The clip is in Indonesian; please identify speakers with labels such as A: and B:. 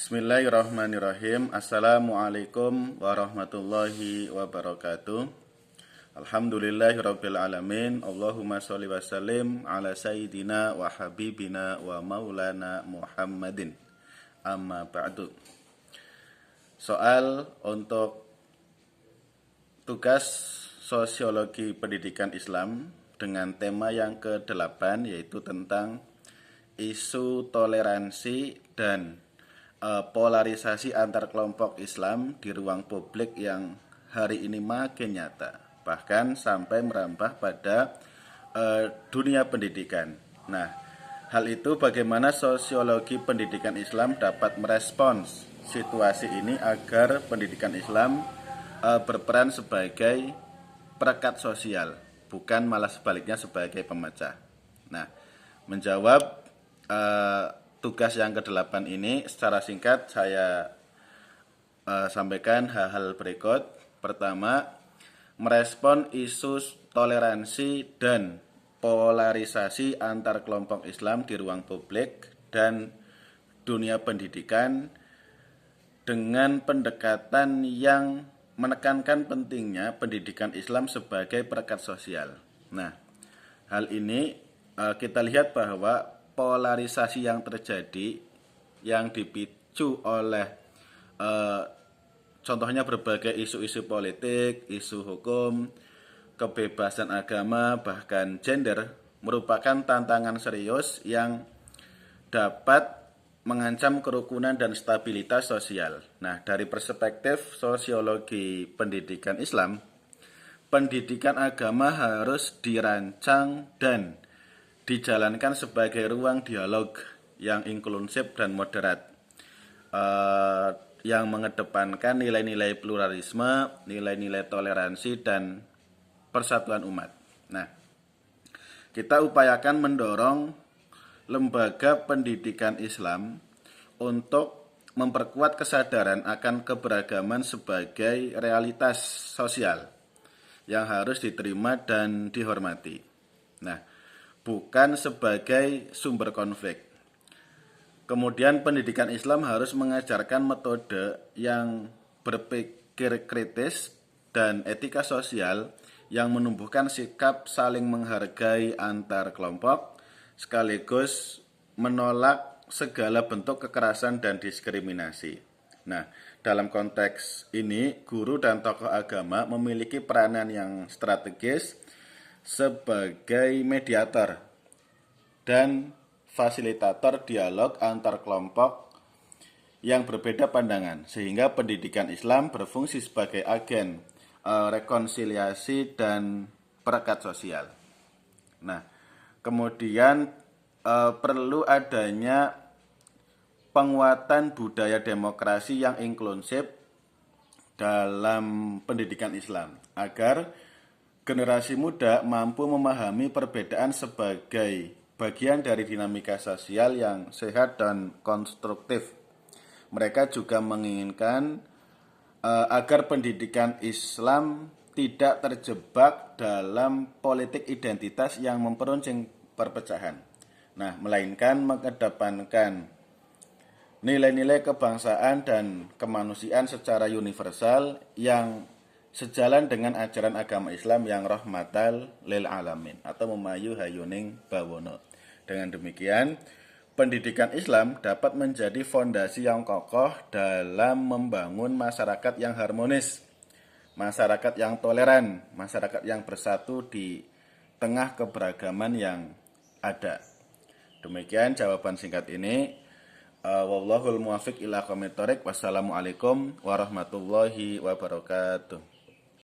A: Bismillahirrahmanirrahim. Assalamualaikum warahmatullahi wabarakatuh. Alhamdulillahirabbil alamin. Allahumma sholli wa sallim ala sayyidina wa habibina wa maulana Muhammadin. Amma ba'du. Soal untuk tugas sosiologi pendidikan Islam dengan tema yang ke-8 yaitu tentang isu toleransi dan polarisasi antar kelompok Islam di ruang publik yang hari ini makin nyata, bahkan sampai merambah pada dunia pendidikan. Nah, hal itu bagaimana sosiologi pendidikan Islam dapat merespons situasi ini agar pendidikan Islam berperan sebagai perekat sosial, bukan malah sebaliknya sebagai pemecah. Nah, menjawab tugas yang ke-8 ini secara singkat saya sampaikan hal-hal berikut. Pertama, merespon isu toleransi dan polarisasi antar kelompok Islam di ruang publik dan dunia pendidikan dengan pendekatan yang menekankan pentingnya pendidikan Islam sebagai perekat sosial. Nah, hal ini kita lihat bahwa polarisasi yang terjadi yang dipicu oleh contohnya berbagai isu-isu politik, isu hukum, kebebasan agama, bahkan gender merupakan tantangan serius yang dapat mengancam kerukunan dan stabilitas sosial. Nah, dari perspektif sosiologi pendidikan Islam, pendidikan agama harus dirancang dan dijalankan sebagai ruang dialog yang inklusif dan moderat, yang mengedepankan nilai-nilai pluralisme, nilai-nilai toleransi, dan persatuan umat. Nah, kita upayakan mendorong lembaga pendidikan Islam untuk memperkuat kesadaran akan keberagaman sebagai realitas sosial yang harus diterima dan dihormati. Nah, bukan sebagai sumber konflik. Kemudian pendidikan Islam harus mengajarkan metode yang berpikir kritis dan etika sosial yang menumbuhkan sikap saling menghargai antar kelompok, sekaligus menolak segala bentuk kekerasan dan diskriminasi. Nah, dalam konteks ini, guru dan tokoh agama memiliki peranan yang strategis sebagai mediator dan fasilitator dialog antar kelompok yang berbeda pandangan, sehingga pendidikan Islam berfungsi sebagai agen rekonsiliasi dan perekat sosial. Nah, kemudian perlu adanya penguatan budaya demokrasi yang inklusif dalam pendidikan Islam agar generasi muda mampu memahami perbedaan sebagai bagian dari dinamika sosial yang sehat dan konstruktif. Mereka juga menginginkan agar pendidikan Islam tidak terjebak dalam politik identitas yang memperuncing perpecahan. Nah, melainkan mengedepankan nilai-nilai kebangsaan dan kemanusiaan secara universal yang sejalan dengan ajaran agama Islam yang rahmatal lil alamin atau memayu hayuning bawono. Dengan demikian, pendidikan Islam dapat menjadi fondasi yang kokoh dalam membangun masyarakat yang harmonis, masyarakat yang toleran, masyarakat yang bersatu di tengah keberagaman yang ada. Demikian jawaban singkat ini. Wallahul muwaffiq ila aqwamit thoriq. Wassalamualaikum warahmatullahi wabarakatuh.